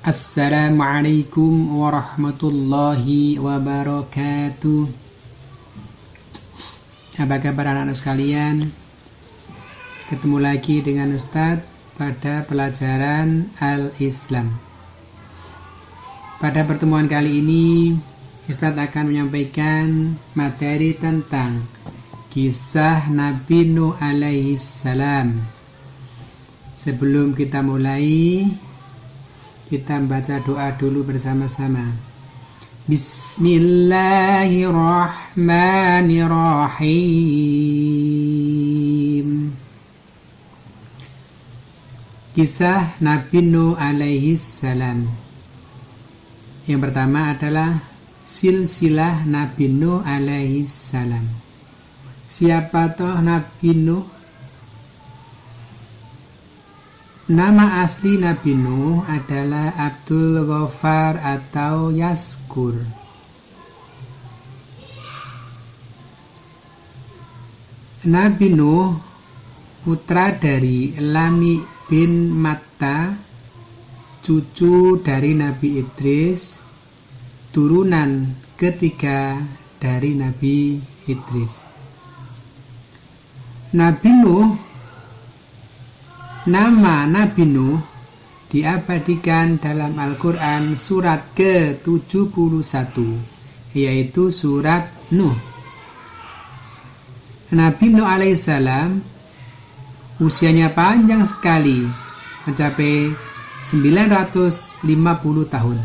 Assalamualaikum warahmatullahi wabarakatuh. Apa kabar anak-anak sekalian? Ketemu lagi dengan Ustadz pada pelajaran Al-Islam. Pada pertemuan kali ini Ustadz akan menyampaikan materi tentang kisah Nabi Nuh alaihi salam. Sebelum kita mulai, kita membaca doa dulu bersama-sama. Bismillahirrahmanirrahim. Kisah Nabi Nuh alaihi salam. Yang pertama adalah silsilah Nabi Nuh alaihi salam. Siapa toh Nabi Nuh? Nama asli Nabi Nuh adalah Abdul Ghaffar atau Yaskur. Nabi Nuh putra dari Lami bin Matta, cucu dari Nabi Idris, turunan ketiga dari Nabi Idris. Nama Nabi Nuh diabadikan dalam Al-Quran surat ke-71, yaitu surat Nuh. Nabi Nuh alaihissalam usianya panjang sekali, mencapai 950 tahun.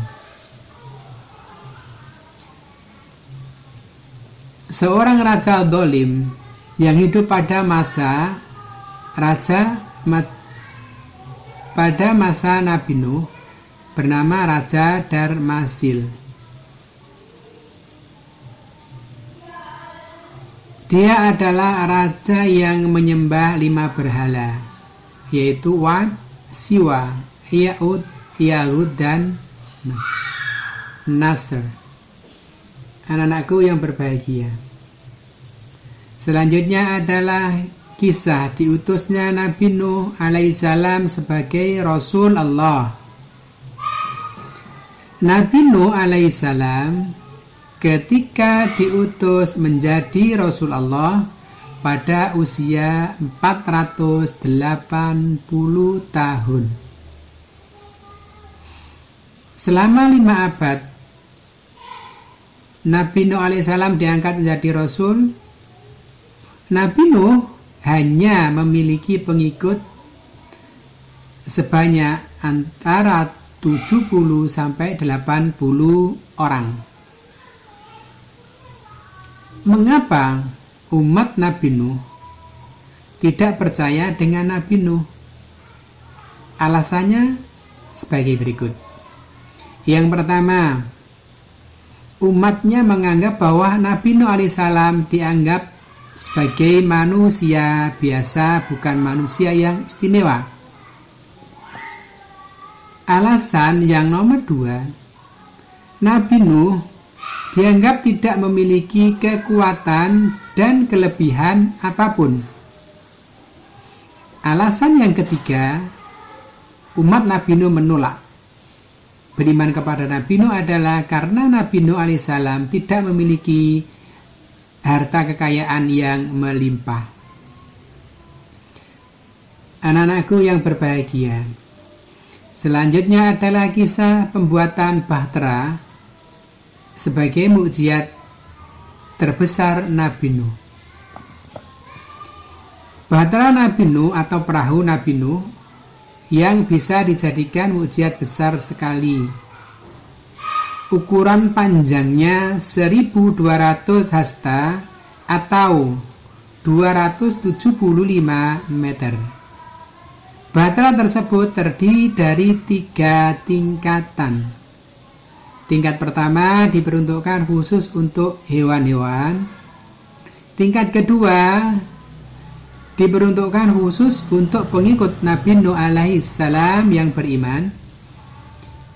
Seorang raja zalim yang hidup pada masa Nabi Nuh bernama Raja Darmasil. Dia adalah raja yang menyembah 5 berhala, yaitu Wad, Siwa, Ya'ud, Ya'ud, dan Nasr. Anak-anakku yang berbahagia, selanjutnya adalah kisah diutusnya Nabi Nuh alaihissalam sebagai Rasul Allah. Nabi Nuh alaihissalam ketika diutus menjadi Rasul Allah pada usia 480 tahun. Selama 5 abad Nabi Nuh alaihissalam diangkat menjadi Rasul. Nabi Nuh hanya memiliki pengikut sebanyak antara 70 sampai 80 orang. Mengapa umat Nabi Nuh tidak percaya dengan Nabi Nuh? Alasannya sebagai berikut. Yang pertama, umatnya menganggap bahwa Nabi Nuh alaihissalam dianggap sebagai manusia biasa, bukan manusia yang istimewa. Alasan yang nomor 2, Nabi Nuh dianggap tidak memiliki kekuatan dan kelebihan apapun. Alasan yang ketiga, umat Nabi Nuh menolak beriman kepada Nabi Nuh adalah karena Nabi Nuh alaihissalam tidak memiliki harta kekayaan yang melimpah. Anak-anakku yang berbahagia, selanjutnya adalah kisah pembuatan bahtera sebagai mukjizat terbesar Nabi Nuh. Bahtera Nabi Nuh atau perahu Nabi Nuh yang bisa dijadikan mukjizat besar sekali. Ukuran panjangnya 1200 hasta atau 275 meter. Bahtera tersebut terdiri dari 3 tingkatan. Tingkat pertama diperuntukkan khusus untuk hewan-hewan. Tingkat kedua diperuntukkan khusus untuk pengikut Nabi Nuh alaihi salam yang beriman.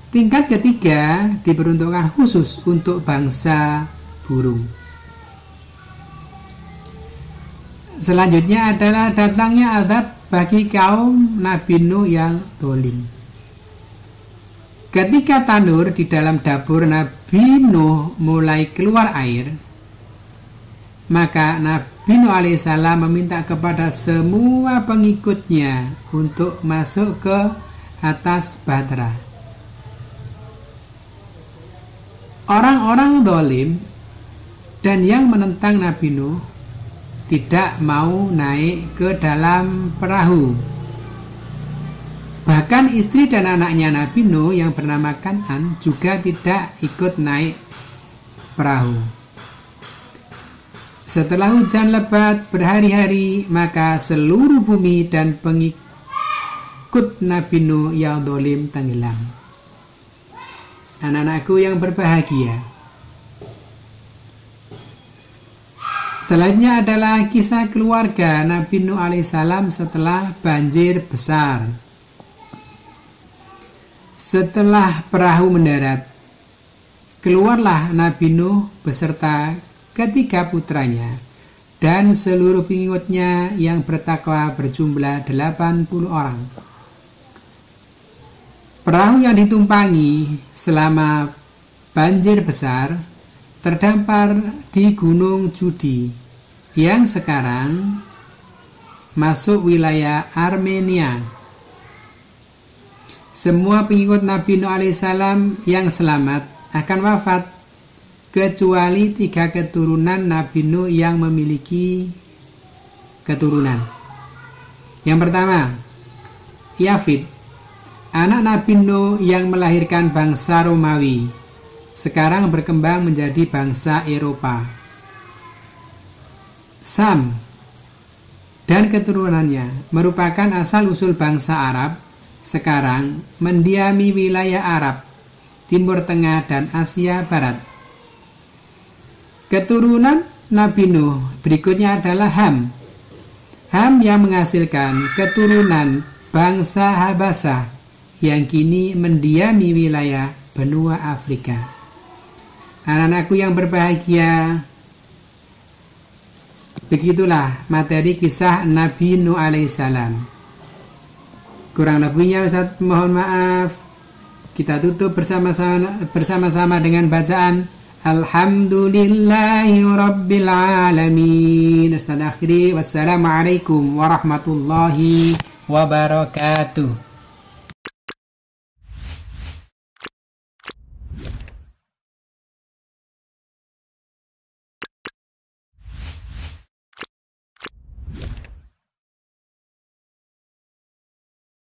Tingkat ketiga diperuntukkan khusus untuk bangsa burung. Selanjutnya adalah datangnya azab bagi kaum Nabi Nuh yang zalim. Ketika tanur di dalam dapur Nabi Nuh mulai keluar air, maka Nabi Nuh alaihissalam meminta kepada semua pengikutnya untuk masuk ke atas bahtera. Orang-orang dolim dan yang menentang Nabi Nuh tidak mau naik ke dalam perahu. Bahkan istri dan anaknya Nabi Nuh yang bernama Kan'an juga tidak ikut naik perahu. Setelah hujan lebat berhari-hari, maka seluruh bumi dan pengikut Nabi Nuh yang dolim tenggelam. Anak-anakku yang berbahagia, selanjutnya adalah kisah keluarga Nabi Nuh alaihissalam setelah banjir besar. Setelah perahu mendarat, keluarlah Nabi Nuh beserta ketiga putranya dan seluruh pengikutnya yang bertakwa berjumlah 80 orang. Perahu yang ditumpangi selama banjir besar terdampar di Gunung Judi yang sekarang masuk wilayah Armenia. Semua pengikut Nabi Nuh alaihissalam yang selamat akan wafat kecuali 3 keturunan Nabi Nuh yang memiliki keturunan. Yang pertama, Yafid, anak Nabi Nuh yang melahirkan bangsa Romawi, sekarang berkembang menjadi bangsa Eropa. Sam dan keturunannya merupakan asal-usul bangsa Arab, sekarang mendiami wilayah Arab, Timur Tengah dan Asia Barat. Keturunan Nabi Nuh berikutnya adalah Ham. Ham yang menghasilkan keturunan bangsa Habasah yang kini mendiami wilayah benua Afrika. Anak-anakku yang berbahagia, begitulah materi kisah Nabi Nuh alaihissalam. Kurang lebihnya Ustaz mohon maaf. Kita tutup bersama-sama dengan bacaan Alhamdulillahi Rabbil Alamin. Ustaz akhiri, wassalamualaikum warahmatullahi wabarakatuh.